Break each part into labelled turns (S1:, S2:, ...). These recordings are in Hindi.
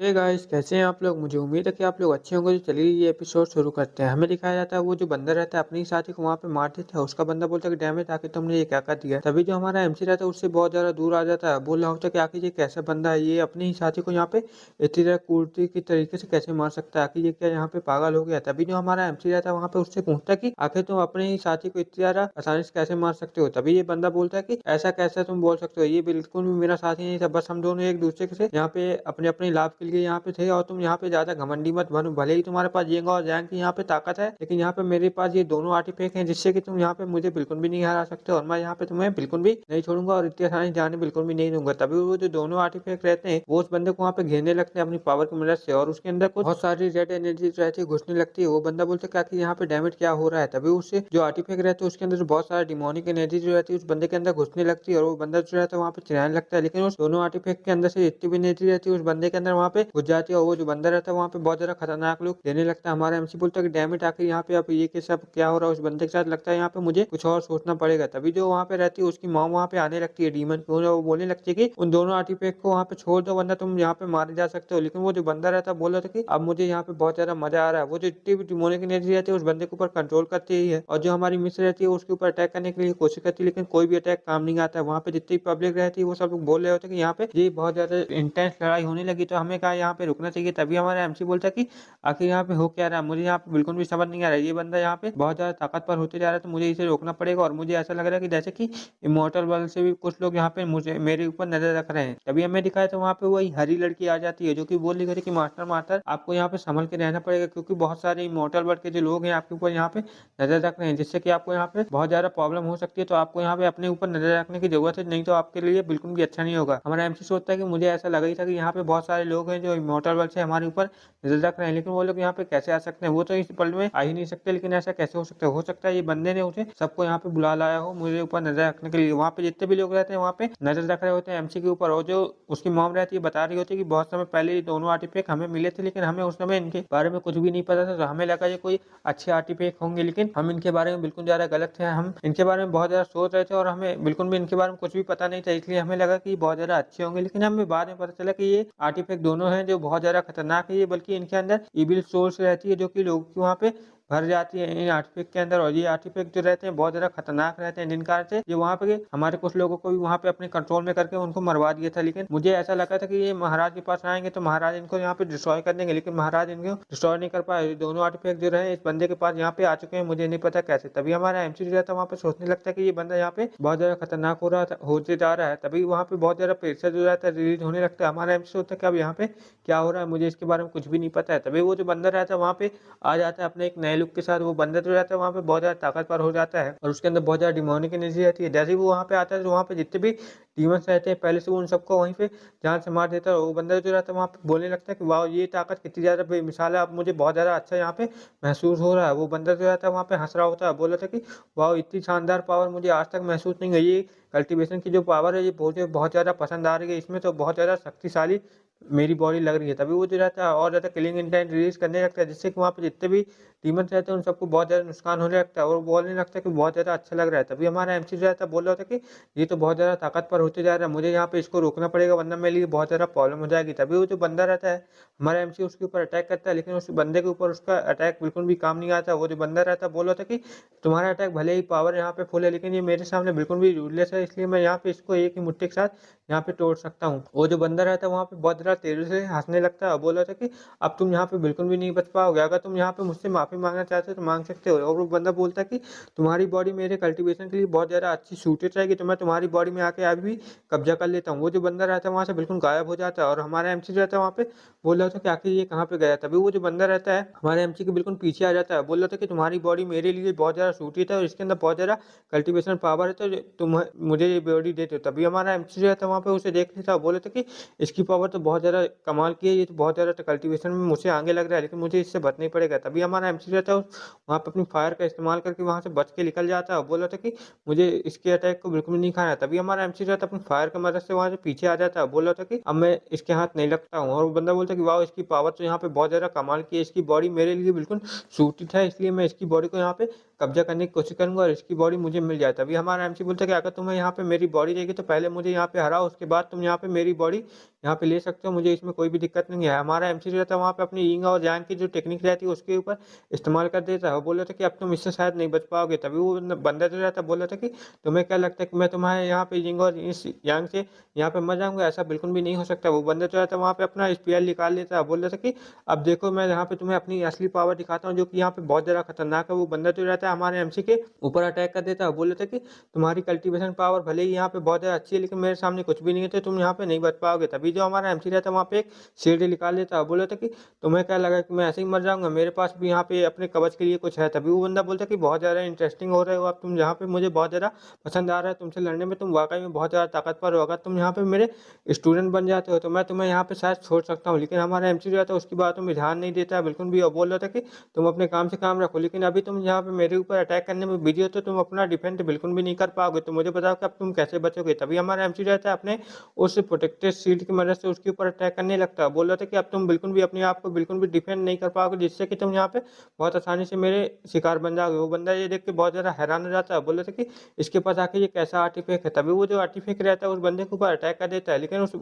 S1: हे गाइस, कैसे हैं आप लोग। मुझे उम्मीद है कि आप लोग अच्छे होंगे। तो चलिए ये एपिसोड शुरू करते हैं। हमें दिखाया जाता है वो जो बंदर रहता है अपने ही साथी को वहाँ पे मार देता है। उसका बंदा बोलता है कि डैमेट आके तुमने ये क्या कर दिया। तभी जो हमारा एमसी रहता है उससे बहुत ज्यादा दूर आ जाता है। बोल रहा होता है कि आखिर ये कैसा बंदा है, ये अपने ही साथी को यहाँ पे इतनी तरह कूटती की तरीके से कैसे मार सकता है। आखिर ये क्या यहाँ पे पागल हो गया। तभी जो हमारा एमसी रहता है वहाँ पे उससे पूछता है कि आखिर तुम अपने ही साथी को इतनी ज्यादा आसानी से कैसे मार सकते हो। तभी ये बंदा बोलता है कि ऐसा कैसे तुम बोल सकते हो, ये बिल्कुल भी मेरा साथी नहीं था। बस हम दोनों एक दूसरे से यहाँ पे अपने अपने लाभ के लिए यहाँ पे थे और तुम यहाँ पे ज्यादा घमंडी मत बनो। भले ही तुम्हारे पास येंगा और जैंग की यहाँ पे ताकत है, लेकिन यहाँ पे मेरे पास ये दोनों आर्टिफैक्ट हैं जिससे कि तुम यहाँ पे मुझे बिल्कुल भी नहीं हरा सकते और मैं यहाँ पे तुम्हें बिल्कुल भी नहीं छोड़ूंगा और इतनी आसानी जाने बिल्कुल भी नहीं दूंगा। तभी वो जो दोनों आर्टिफैक्ट रहते हैं वो उस बंदे को वहाँ पे घेरने लगते हैं अपनी पावर की मदद से और उसके अंदर कुछ बहुत सारी रेड एनर्जी रहती है घुसने लगती है। वो बंदा बोलते है कि यहाँ पे डैमेज क्या हो रहा है। तभी उससे जो आर्टिफैक्ट रहते हैं उसके अंदर बहुत सारा डिमोनिक एनर्जी जो रहती है उस बंदे के अंदर घुसने लगती है और वो बंदा जो रहता है वहाँ पे चिल्लाने लगता है। लेकिन उस दोनों आर्टिफैक्ट के अंदर से जितनी भी एनर्जी रहती है उस बंदे के अंदर वहाँ पे घुस जाती है और वो जो बंदा रहता है वहाँ पे बहुत ज्यादा खतरनाक लुक देने लगता है। हमारा एमसी बोलता है कि डैमेट आखिर यहाँ पे अब ये के सब क्या हो रहा है उस बंदे के साथ। लगता है यहाँ पे मुझे कुछ और सोचना पड़ेगा। तभी जो वहाँ पे रहती है उसकी मॉम वहाँ पे आने लगती है डीमन की। वो बोलने लगती है कि उन दोनों आर्टिफैक्ट को वहाँ पे छोड़ दो वरना तुम यहाँ पे मारे जा सकते हो। लेकिन वो जो बंदा रहता है बोल रहा था कि अब मुझे यहाँ पे बहुत ज्यादा मजा आ रहा है। वो जो इतनी भी डिमोनिक एनर्जी रहती है उस बंदे के ऊपर कंट्रोल करती ही है और जो हमारी मिस रहती है उसके ऊपर अटैक करने के लिए कोशिश करती है, लेकिन कोई भी अटैक काम नहीं आता है। वहाँ पे जितनी पब्लिक रहती है वो सब लोग बोल रहे होते हैं कि यहाँ पे ये बहुत ज्यादा इंटेंस लड़ाई होने लगी तो हमें कहा यहाँ पे रुकना चाहिए। तभी हमारा एमसी बोलता है कि आखिर यहाँ पे हो क्या रहा है, मुझे यहाँ पे बिल्कुल भी समझ नहीं आ रहा है। ये बंदा यहाँ पे बहुत ज्यादा ताकतवर होते जा रहा है तो मुझे इसे रोकना पड़ेगा और मुझे ऐसा लग रहा है कि जैसे कि इमोर्टल वर्ल्ड से भी कुछ लोग यहाँ पे मुझे मेरे ऊपर नजर रख रहे हैं। तभी हमें दिखाया तो वहाँ पे वही हरी लड़की आ जाती है जो कि बोल रही थी कि मास्टर मास्टर आपको यहाँ पे संभल के रहना पड़ेगा क्योंकि बहुत सारे इमोर्टल वर्ल्ड के जो लोग हैं आपके ऊपर यहाँ पे नजर रख रहे हैं जिससे कि आपको यहाँ पे बहुत ज्यादा प्रॉब्लम हो सकती है। तो आपको यहाँ पे अपने ऊपर नजर रखने की जरूरत है, नहीं तो आपके लिए बिल्कुल भी अच्छा नहीं होगा। हमारा एमसी सोचता है कि मुझे ऐसा लगा ही था कि यहाँ पे बहुत सारे लोग हैं जो इमोर्टल वर्ल्ड से हमारे ऊपर नजर रख रहे हैं, लेकिन वो लोग यहाँ पे कैसे आ सकते हैं। वो तो इस पल में आ ही नहीं सकते, लेकिन ऐसा कैसे हो सकता है। हो सकता है ये बंदे ने उसे सबको यहाँ पे बुला लाया हो मुझे ऊपर नजर रखने के लिए। वहाँ पे जितने भी लोग रहते हैं वहाँ पे नजर रख रहे होते हैं एमसी के ऊपर और जो उसकी मॉम रहती है बता रही होती है कि बहुत समय पहले ये दोनों आर्टिफैक्ट हमें मिले थे लेकिन हमें उस समय इनके बारे में कुछ भी नहीं पता था। तो हमें लगा ये कोई अच्छे आर्टिफैक्ट होंगे, लेकिन हम इनके बारे में बिल्कुल ज्यादा गलत थे। हम इनके बारे में बहुत ज्यादा सोच रहे थे और हमें बिल्कुल भी इनके बारे में कुछ भी पता नहीं था, इसलिए हमें लगा कि ये बहुत ज्यादा अच्छे होंगे। लेकिन हमें बाद में पता चला कि ये आर्टिफैक्ट दोनों हैं जो बहुत ज्यादा खतरनाक है। ये बल्कि इनके अंदर इविल सोर्स रहती है जो कि लोगों की वहाँ पे भर जाती है इन आर्टिफैक्ट के अंदर और ये आर्टिफैक्ट जो रहते हैं बहुत ज्यादा खतरनाक रहते हैं जिन कारण से ये वहाँ पे हमारे कुछ लोगों को भी वहाँ पे अपने कंट्रोल में करके उनको मरवा दिया था। लेकिन मुझे ऐसा लगा था कि ये महाराज के पास आएंगे तो महाराज इनको यहाँ पे डिस्ट्रॉय कर देंगे, लेकिन महाराज इनको डिस्ट्रॉय नहीं कर पाए। दोनों आर्टिफैक्ट जो रहे इस बंदे के पास यहाँ पे आ चुके हैं, मुझे नहीं पता कैसे। तभी हमारा एमसी जो रहता है वहाँ पे सोचने लगता है कि ये बंदा यहाँ पे बहुत ज्यादा खतरनाक होते जा रहा है। तभी वहाँ पे बहुत ज्यादा प्रेशर जो रहता है रिलीज होने लगता है। हमारा एमसी सोचता है कि अब यहाँ पे क्या हो रहा है, मुझे इसके बारे में कुछ भी नहीं पता है। तभी वो जो बंदा रहता है वहाँ पे आ जाता है अपने एक नए लुक के साथ। वो बंदा जो रहता है वहाँ पे बहुत ज्यादा ताकतवर हो जाता है और उसके अंदर बहुत ज्यादा डिमोनिक एनर्जी रहती है। जैसे ही वो वहाँ पे आता है तो वहाँ पे जितने भी डीमंस रहते हैं पहले से वो उन सबको वहीं पे जान से मार देता है। और वो बंदा जो रहता है वहाँ पे बोलने लगता है कि वाह ये ताकत कितनी ज्यादा बेमिसाल है, अब मुझे बहुत ज्यादा अच्छा यहाँ पे महसूस हो रहा है। वो बंदा जो रहता है वहाँ पे हंस रहा होता है, बोल रहा था कि वाह इतनी शानदार पावर मुझे आज तक महसूस नहीं हुई। ये कल्टीवेशन की जो पावर है ये मुझे बहुत ज्यादा पसंद आ रही है, इसमें तो बहुत ज्यादा शक्तिशाली मेरी बॉडी लग रही है। तभी वो जो रहता है और ज्यादा किलिंग इंटेंट रिलीज करने लगता है जिससे कि वहाँ पे जितने भी डीमंस रहते हैं उन सबको बहुत ज्यादा नुकसान होने लगता है और वो बोलने लगता है कि बहुत ज्यादा अच्छा लग रहा है। तभी हमारा एमसी जो रहता है बोल रहा था कि ये तो बहुत ज्यादा ताकतवर होते जा रहा है, मुझे यहाँ पे इसको रोकना पड़ेगा वरना मेरे लिए बहुत ज्यादा प्रॉब्लम हो जाएगी। तभी वो जो बंदा रहता है हमारा एमसी उसके ऊपर अटैक करता है, लेकिन उस बंदे के ऊपर उसका अटैक बिल्कुल भी काम नहीं आता। वो जो बंदा रहता है बोल रहा था कि तुम्हारा अटैक भले ही पावर यहाँ पे फुल है लेकिन ये मेरे सामने बिल्कुल भी यूजलेस है, इसलिए मैं यहाँ पे इसको एक ही मुट्ठी के साथ यहाँ पे तोड़ सकता हूँ। वो जो बंदा रहता है वहाँ पे बहुत ज्यादा तेजी से हंसने लगता है और बोल रहा था कि अब तुम यहाँ पे बिल्कुल भी नहीं बच पाओगे, अगर तुम यहाँ पे मुझसे माफी मांगना चाहते हो तो मांग सकते हो। और वो बंदा बोलता है कि तुम्हारी बॉडी मेरे कल्टीवेशन के लिए बहुत ज्यादा अच्छी सूटेड रहेगी तो मैं तुम्हारी बॉडी में आके अभी भी कब्जा कर लेता हूँ। वो जो बंदा रहता है वहाँ से बिल्कुल गायब हो जाता है और हमारा एमसी जो रहता है वहाँ पे बोल रहा था कि आखिर ये कहाँ पे गया। तभी वो जो बंदा रहता है हमारे एमसी के बिल्कुल पीछे आ जाता है, बोल रहा था कि तुम्हारी बॉडी मेरे लिए बहुत ज्यादा सूटेड है और इसके अंदर बहुत ज्यादा कल्टीवेशन पावर है तो तुम मुझे ये बॉडी देते हो। तभी हमारा एमसी जो रहता है वहाँ पे उसे देख लेता है, बोले थे कि इसकी पावर तो बहुत ज्यादा कमाल की है, ये तो बहुत ज्यादा कल्टीवेशन में मुझसे आगे लग रहा है, लेकिन मुझे इससे बचना ही पड़ेगा। तभी हमारा एमसी रहता है वहाँ पे अपनी फायर का इस्तेमाल करके वहाँ से बच के निकल जाता है और बोल रहा था कि मुझे इसके अटैक को बिल्कुल भी नहीं खाना है। तभी हमारा एमसी रहता है अपनी फायर की मदद से वहाँ से पीछे आ जाता है, बोल रहा था कि अब मैं इसके हाथ नहीं लगता हूँ। और वो बंदा बोलता है कि वाह इसकी पावर तो यहाँ पे बहुत ज्यादा कमाल की है, इसकी बॉडी मेरे लिए बिल्कुल सूटेड है, इसलिए मैं इसकी बॉडी को यहाँ पे कब्जा करने की कोशिश करूंगा और इसकी बॉडी मुझे मिल जाए। तभी हमारा एमसी बोलता है कि अगर तुम्हें यहाँ पे मेरी बॉडी चाहिए तो पहले मुझे यहाँ पे हराओ, उसके बाद तुम यहाँ पे मेरी बॉडी यहाँ पे ले सकते हो, मुझे इसमें कोई भी दिक्कत नहीं है। हमारा एमसी जो रहता है वहाँ पे अपनी यिंग और यांग की जो टेक्निक रहती है उसके ऊपर इस्तेमाल कर देता है। वो बोल रहा था कि अब तुम इससे शायद नहीं बच पाओगे। तभी वो बंदा जो रहता है बोल रहा था कि तुम्हें क्या लगता है कि मैं तुम्हारे यहाँ पे यिंग और इस यांग से यहाँ पे मर जाऊँगा? ऐसा बिल्कुल भी नहीं हो सकता। वो बंदा जो रहता है वहाँ पे अपना स्पेयर निकाल लेता है। बोल रहा था कि अब देखो मैं यहाँ पे तुम्हें अपनी असली पावर दिखाता हूँ जो कि यहाँ पे बहुत ज़्यादा खतरनाक है। वो बंदा जो रहता है हमारे एमसी के ऊपर अटैक कर देता है। बोल रहा था कि तुम्हारी कल्टीवेशन पावर भले ही यहाँ पे बहुत ज़्यादा अच्छी है, लेकिन मेरे सामने कुछ भी नहीं है, तो तुम यहाँ पे नहीं बच पाओगे। तभी जो हमारा एमसी रहता है वहाँ पे एक शील्ड निकाल लेता है। बोल रहा था कि तुम्हें क्या लगा कि मैं ऐसे ही मर जाऊँगा? मेरे पास भी यहाँ पे अपने कवच के लिए कुछ है। तभी वो बंदा बोलता है कि बहुत ज़्यादा इंटरेस्टिंग हो रहे हो अब तुम यहाँ पे, मुझे बहुत ज़्यादा पसंद आ रहा है तुमसे लड़ने में, तुम वाक़ई में बहुत ज़्यादा ताकतवर हो। अगर तुम यहाँ पे मेरे स्टूडेंट बन जाते हो तो मैं तुम्हें यहाँ पे शायद छोड़ सकता हूँ। लेकिन हमारा एमसी जो रहता है उसकी बातों में ध्यान नहीं देता है बिल्कुल भी, और बोल रहा था कि तुम अपने काम से काम रखो। लेकिन अभी तुम यहाँ पे मेरे ऊपर अटैक करने में बिज़ी हो तो तुम अपना डिफेंड बिल्कुल भी नहीं कर पाओगे। तो मुझे बताओ कि अब तुम कैसे बचोगे? तभी हमारा एमसी रहता है अपने उस प्रोटेक्टेड शील्ड की मदद से उसके ऊपर अटैक करने लगता है। बोल रहा था कि अब तुम बिल्कुल भी अपने आप को बिल्कुल भी डिफेंड नहीं कर पाओगे, जिससे कि तुम यहाँ पे बहुत आसानी से मेरे शिकार बन जाओगे। वो बंदा ये देख के बहुत ज़्यादा हैरान हो जाता है। बोल रहा था कि इसके पास आके ये कैसा आर्टिफैक्ट है? तभी वो जो आर्टिफैक्ट रहता है उस बंदे के ऊपर अटैक कर देता है। लेकिन उस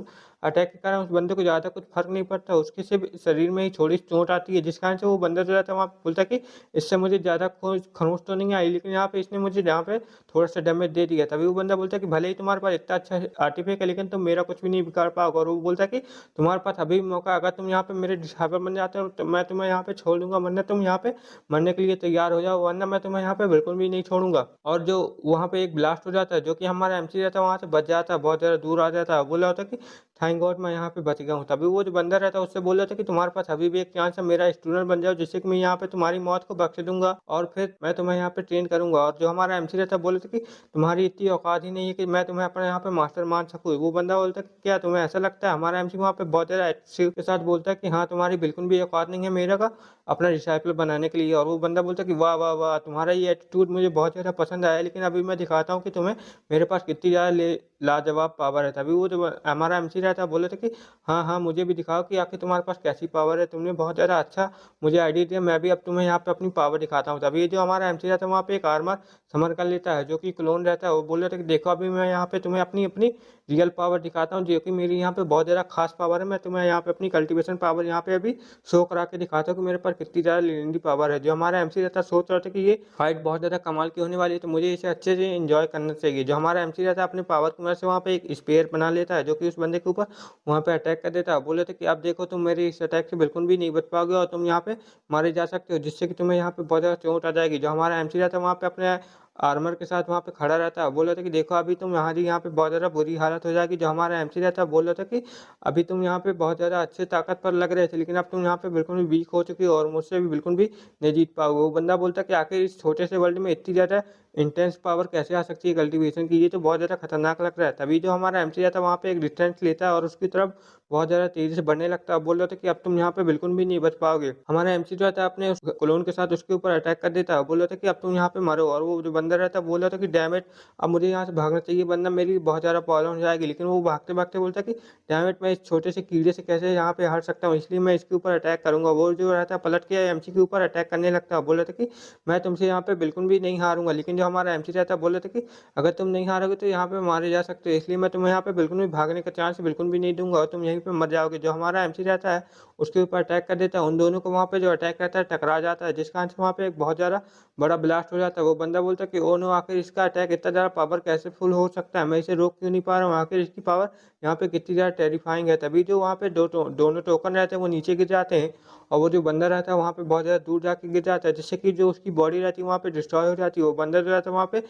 S1: अटैक के कारण उस बंदे को ज़्यादा कुछ फ़र्क नहीं पड़ता। उसके सिर्फ़ शरीर में ही थोड़ी-सी चोट आती है, जिस कारण से वो बंदा जो रहता है वहाँ पे बोलता है कि इससे मुझे ज़्यादा कोई खरोंच तो नहीं आई, लेकिन यहाँ पे इसने मुझे यहाँ पे थोड़ा-सा डैमेज दे दिया। तभी वो बंदा बोलता है कि भले ही तुम्हारे पास इतना अच्छा आर्टिफैक्ट है, लेकिन तुम मेरा कुछ भी नहीं बिगाड़ पाओगे। और वो बोलता है कि तुम्हारे पास अभी भी मौका है, अगर तुम यहाँ पे मेरे डिसाइबल बन जाते हो तो मैं तुम्हें यहाँ पे छोड़ दूँगा, वरना तुम यहाँ पे मरने के लिए तैयार हो जाओ, वरना मैं तुम्हें यहाँ पे बिल्कुल भी नहीं छोड़ूँगा। और जो वहाँ पे एक ब्लास्ट हो जाता है, जो कि हमारा एमसी रहता है वहाँ से बच जाता है, बहुत ज़्यादा दूर आ जाता है। बोल रहा होता है कि थैंक गॉड मैं यहाँ पे बच गया हूँ। तभी वो जो बंदा रहता है उससे बोल रहा था कि तुम्हारे पास अभी भी एक चांस है, मेरा स्टूडेंट बन जाओ, जिससे कि मैं यहाँ पे तुम्हारी मौत को बख्श दूँगा और फिर मैं तुम्हें यहाँ पे ट्रेन करूँगा। और जो हमारा एमसी रहता है बोल रहा था कि तुम्हारी इतनी औकात ही नहीं है कि मैं तुम्हें अपने यहाँ पे मास्टर मान सकूँ। वो बंदा बोलता है कि क्या तुम्हें ऐसा लगता है? हमारा एमसी वहाँ पे बहुत ज़्यादा एटीट्यूड के साथ बोलता है कि हाँ, तुम्हारी बिल्कुल भी औकात नहीं है मेरे का अपना डिसाइपल बनाने के लिए। और वो बंदा बोलता है कि वाह, वाह, वाह! तुम्हारा ये एटीट्यूड मुझे बहुत ज़्यादा पसंद आया, लेकिन अभी मैं दिखाता हूँ कि तुम्हें मेरे पास कितनी ज़्यादा ले लाजवाब पावर है। तभी वो जो हमारा एमसी रहता है बोल रहा था कि हाँ, हाँ, मुझे भी दिखाओ कि आखिर तुम्हारे पास कैसी पावर है। तुमने बहुत ज़्यादा अच्छा मुझे आइडिया दिया, मैं भी अब तुम्हें यहाँ पे अपनी पावर दिखाता हूँ। तभी जो हमारा एमसी रहता है वहाँ पे एक आर्मर समर कर लेता है, जो कि क्लोन रहता है। वो बोल रहा था कि देखो अभी मैं यहाँ पे तुम्हें अपनी अपनी रियल पावर दिखाता हूँ, जो कि मेरी यहाँ पे बहुत ज़्यादा खास पावर है। मैं तुम्हें यहाँ पे अपनी कल्टीवेशन पावर यहाँ पे अभी शो करा के दिखाता हूँ कि मेरे पास कितनी ज़्यादा लेजेंडरी पावर है। जो हमारा एमसी रहता है सोच रहा था कि ये फाइट बहुत ज़्यादा कमाल की होने वाली है, तो मुझे इसे अच्छे से एन्जॉय करना चाहिए। जो हमारा एमसी रहता है अपने पावर की मदद से वहाँ पे एक स्पेयर बना लेता है, जो कि उस बंदे के ऊपर वहाँ पे अटैक कर देता है। बोले थे कि अब देखो तुम मेरे इस अटैक से बिल्कुल भी नहीं बच पाओगे और तुम यहाँ पे मारे जा सकते हो, जिससे कि तुम्हें यहाँ पे बहुत ज़्यादा चोट आ जाएगी। जो हमारा एमसी रहता है वहाँ पे अपने आर्मर के साथ वहाँ पे खड़ा रहता है। बोल रहा था कि देखो अभी तुम यहाँ पे बहुत ज़्यादा बुरी हालत हो जाएगी। जो हमारा एमसी रहता है बोल रहा था कि अभी तुम यहाँ पे बहुत ज़्यादा अच्छे ताकतवर लग रहे थे, लेकिन अब तुम यहाँ पे बिल्कुल भी वीक हो चुके हो और मुझसे भी बिल्कुल भी नहीं जीत पाओगे। वो बंदा बोलता है कि आखिर इस छोटे से वर्ल्ड में इतनी ज़्यादा इंटेंस पावर कैसे आ सकती है कल्टीवेशन की, ये तो बहुत ज़्यादा खतरनाक लग रहा है। तभी जो हमारा एमसी रहता है वहाँ पे एक डिस्टेंस लेता है और उसकी तरफ बहुत ज़्यादा तेज़ी से बढ़ने लगता है। बोल रहा था कि अब तुम यहाँ पे बिल्कुल भी नहीं बच पाओगे। हमारा एमसी जो रहता है अपने उस क्लोन के साथ उसके ऊपर अटैक कर देता है। बोल रहा था कि अब तुम यहाँ पे मरो। और वो जो बंदा रहता है बोल रहा था कि डैम इट, अब मुझे यहाँ से भागना चाहिए वरना मेरी बहुत ज़्यादा प्रॉब्लम हो जाएगी। लेकिन वो भागते-भागते बोलता है कि डैम इट, मैं इस छोटे से कीड़े से कैसे यहाँ पे हट सकता हूँ, इसलिए मैं इसके ऊपर अटैक करूँगा। वो जो रहता है पलट के एमसी के ऊपर अटैक करने लगता है। बोल रहा था कि मैं तुमसे यहाँ पे बिल्कुल भी नहीं हारूँगा। लेकिन जो हमारा एमसी रहता है बोल रहा था कि अगर तुम नहीं हारोगे तो यहाँ पे मारे जा सकते हो, इसलिए मैं तुम्हें यहाँ पे बिल्कुल भी भागने का चांस बिल्कुल भी नहीं दूँगा और तुम यहीं पे मर जाओगे। जो हमारा एमसी रहता है उसके ऊपर अटैक कर देता है। उन दोनों को वहाँ पे जो अटैक रहता है टकरा जाता है, जिस कारण से वहाँ पे एक बहुत ज़्यादा बड़ा ब्लास्ट हो जाता है। वो बंदा बोलता है कि ओह नो! आखिर इसका अटैक इतना ज़्यादा पावर कैसे फुल हो सकता है? मैं इसे रोक क्यों नहीं पा रहा हूँ? आखिर इसकी पावर यहाँ पे कितनी ज़्यादा टेरिफाइंग है। तभी जो वहाँ पे दोनों टोकन रहते हैं वो नीचे गिर जाते हैं और वो जो बंदा रहता है वहाँ पे बहुत ज़्यादा दूर जाके गिर जाता है, जिससे कि जो उसकी बॉडी रहती है वहाँ पे डिस्ट्रॉय हो जाती है। वो बंदा जो रहता है वहाँ पे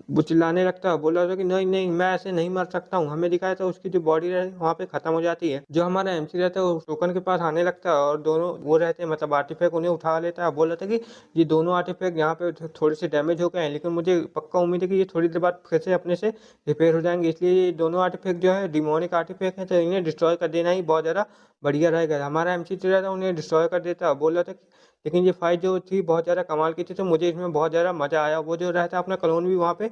S1: वो चिल्लाने लगता है, बोल रहा था कि नहीं, नहीं मैं ऐसे नहीं मर सकता हूँ। हमें दिखाया था उसकी जो बॉडी रहती है वहाँ पे खत्म हो जाती है। जो हमारा एमसी रहता है वो टोकन के पास आने लगता है और दोनों वो रहते हैं मतलब आर्टिफैक्ट उन्हें उठा लेता है। बोल रहा था कि ये दोनों आर्टिफैक्ट यहाँ पे थोड़े से डैमेज हो गए हैं, लेकिन मुझे पक्का उम्मीद है कि ये थोड़ी देर बाद फिर से अपने से रिपेयर हो जाएँगे। इसलिए ये दोनों आर्टिफैक्ट जो है डिमोनिक आर्टिफैक्ट हैं, तो इन्हें डिस्ट्रॉय कर देना ही बहुत ज़्यादा बढ़िया रहेगा। हमारा एमसी जो रहता है उन्हें डिस्ट्रॉय कर देता है। बोल रहा था कि लेकिन ये फाइट जो थी बहुत ज़्यादा कमाल की थी, तो मुझे इसमें बहुत ज़्यादा मज़ा आया। वो जो रहता है अपना क्लोन भी वहाँ पे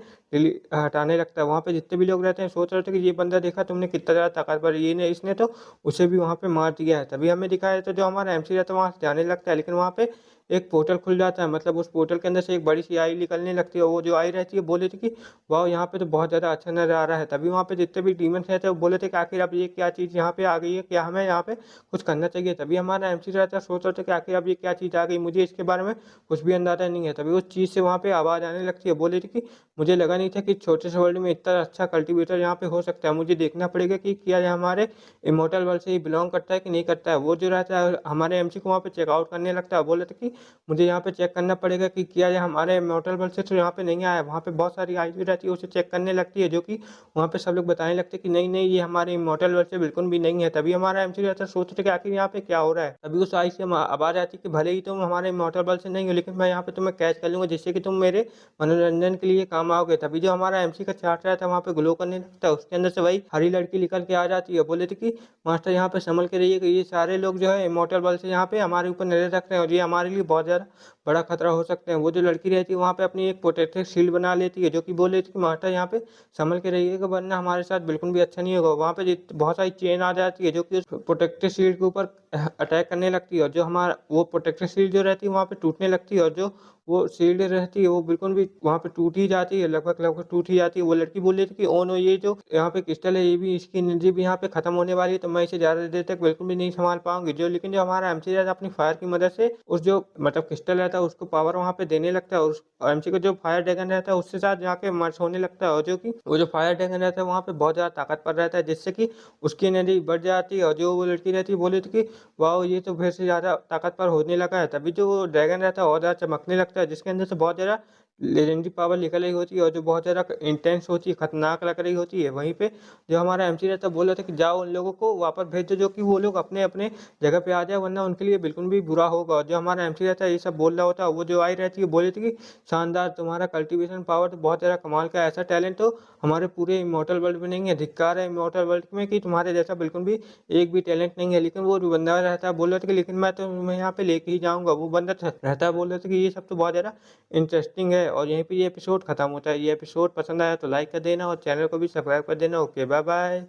S1: हटाने लगता है। वहाँ पे जितने भी लोग रहते हैं सोच रहे थे कि ये बंदा देखा तुमने कितना ज़्यादा ताकतवर है, ये ने इसने तो उसे भी वहाँ पे मार दिया है। तभी हमें दिखाया तो जो हमारा एमसी रहता है वहाँ से जाने लगता है, लेकिन वहाँ पे एक पोर्टल खुल जाता है, मतलब उस पोर्टल के अंदर से एक बड़ी-सी आई निकलने लगती है। वो जो आई रहती है बोल रही थी कि वाओ! यहाँ पे तो बहुत ज़्यादा अच्छा नज़ारा आ रहा है। तभी वहाँ पे जितने भी डीमन्स रहते हैं वो बोले थे कि आखिर अब ये क्या चीज़ यहाँ पे आ गई है? क्या हमें यहाँ पे कुछ करना चाहिए? तभी हमारा एमसी रहता सोच रहा था कि आखिर अब ये क्या चीज़ आ गई? मुझे इसके बारे में कुछ भी अंदाज़ा नहीं है। तभी उस चीज़ से वहाँ पे आवाज़ आने लगती है। बोल रही थी कि मुझे लगा नहीं था कि छोटे से वर्ल्ड में इतना अच्छा कल्टीवेटर यहाँ पे हो सकता है। मुझे देखना पड़ेगा कि क्या ये हमारे इम्मॉर्टल वर्ल्ड से ही बिलॉन्ग करता है कि नहीं करता है। वो जो रहता है हमारे एमसी को वहाँ पे चेकआउट करने लगता है। बोल रहा था कि मुझे यहाँ पे चेक करना पड़ेगा कि क्या ये हमारे इम्मॉर्टल वर्ल्ड से तो यहाँ पे नहीं आया है। वहाँ पे बहुत सारी आईडी रहती है, उसे चेक करने लगती है, जो कि वहाँ पे सब लोग बताने लगते हैं कि नहीं, नहीं, ये हमारे इम्मॉर्टल वर्ल्ड से बिल्कुल भी नहीं है। तभी हमारा एमसी रहता है सोच रहे थे कि आखिर यहाँ पे क्या हो रहा है। तभी उस आई से आवाज़ आती है कि भले ही तुम हमारे इम्मॉर्टल वर्ल्ड से नहीं हो, लेकिन मैं यहाँ पे तुम्हें कैच कर लूँगा, जिससे कि तुम मेरे मनोरंजन के लिए काम आओगे। तभी जो हमारा एमसी का चार्ट रहता है वहाँ पे ग्लो करने लगता है। उसके अंदर से वही हरी लड़की निकल के आ जाती है। बोले थे कि मास्टर यहाँ पे संभल के रहिए कि ये सारे लोग जो है इम्मॉर्टल वर्ल्ड से यहाँ पे हमारे ऊपर नज़र रख रहे हैं और ये हमारे लिए बहुत ज़्यादा बड़ा खतरा हो सकते हैं। वो जो लड़की रहती है वहाँ पे अपनी एक प्रोटेक्टिव शील्ड बना लेती है, जो कि बोल रही थी कि मास्टर यहाँ पे संभल के रहिएगा, वरना हमारे साथ बिल्कुल भी अच्छा नहीं होगा। वहाँ पे बहुत सारी चेन आ जाती है, जो कि उस प्रोटेक्टिव शील्ड के ऊपर अटैक करने लगती है, और जो हमारा वो प्रोटेक्टिव शील्ड जो रहती है वहाँ पे टूटने लगती है, और जो वो शील्ड रहती है वो बिल्कुल भी वहाँ पे टूट ही जाती है, लगभग टूट ही जाती है। वो लड़की बोल रही थी कि ओह नो! ये जो यहाँ पे क्रिस्टल है, ये भी, इसकी एनर्जी भी यहाँ पे खत्म होने वाली है, तो मैं इसे ज़्यादा देर तक बिल्कुल भी नहीं सँभाल पाऊँगी। लेकिन जो हमारा एमसी रहता है अपनी फायर की मदद से उस जो मतलब क्रिस्टल रहता है उसको पावर वहाँ पे देने लगता है, और उस एमसी का जो फायर ड्रैगन रहता है उसके साथ जाके मर्ज होने लगता है, और जो कि वो जो फायर ड्रैगन रहता है वहाँ पे बहुत ज़्यादा ताकतवर रहता है, जिससे कि उसकी एनर्जी बढ़ जाती है। और जो वो लड़की रहती है बोली थी कि वाओ! ये तो फिर से ज़्यादा ताकतवर होने लगा है। तभी जो वो ड्रैगन रहता है और ज़्यादा चमकने लगता है, जिसके अंदर से बहुत ज़्यादा लेजेंडरी पावर निकल रही होती है, और जो बहुत ज़्यादा इंटेंस होती है, खतरनाक लग रही होती है। वहीं पे जो हमारा एमसी रहता है बोल रहा था कि जाओ उन लोगों को वापस भेज दो, जो कि वो लोग अपने-अपने जगह पे आ जाए, वरना उनके लिए बिल्कुल भी बुरा होगा। और जो हमारा एमसी रहता है ये सब बोल रहा होता है, वो जो आई रहती है बोल रही थी कि शानदार, तुम्हारा कल्टीवेशन पावर तो बहुत ज़्यादा कमाल का है, ऐसा टैलेंट तो हमारे पूरे इम्मॉर्टल वर्ल्ड में नहीं है। धिक्कार है इम्मॉर्टल वर्ल्ड में कि तुम्हारे जैसा बिल्कुल भी एक भी टैलेंट नहीं है। लेकिन वो जो बंदा रहता है बोल रहा था कि लेकिन मैं तो तुम्हें यहाँ पे लेके ही जाऊँगा। वो बंदा रहता है बोल रहा था कि ये सब तो बहुत ज़्यादा इंटरेस्टिंग है, और यहीं पे ये एपिसोड खत्म होता है। ये एपिसोड पसंद आया तो लाइक कर देना और चैनल को भी सब्सक्राइब कर देना। Okay, bye bye.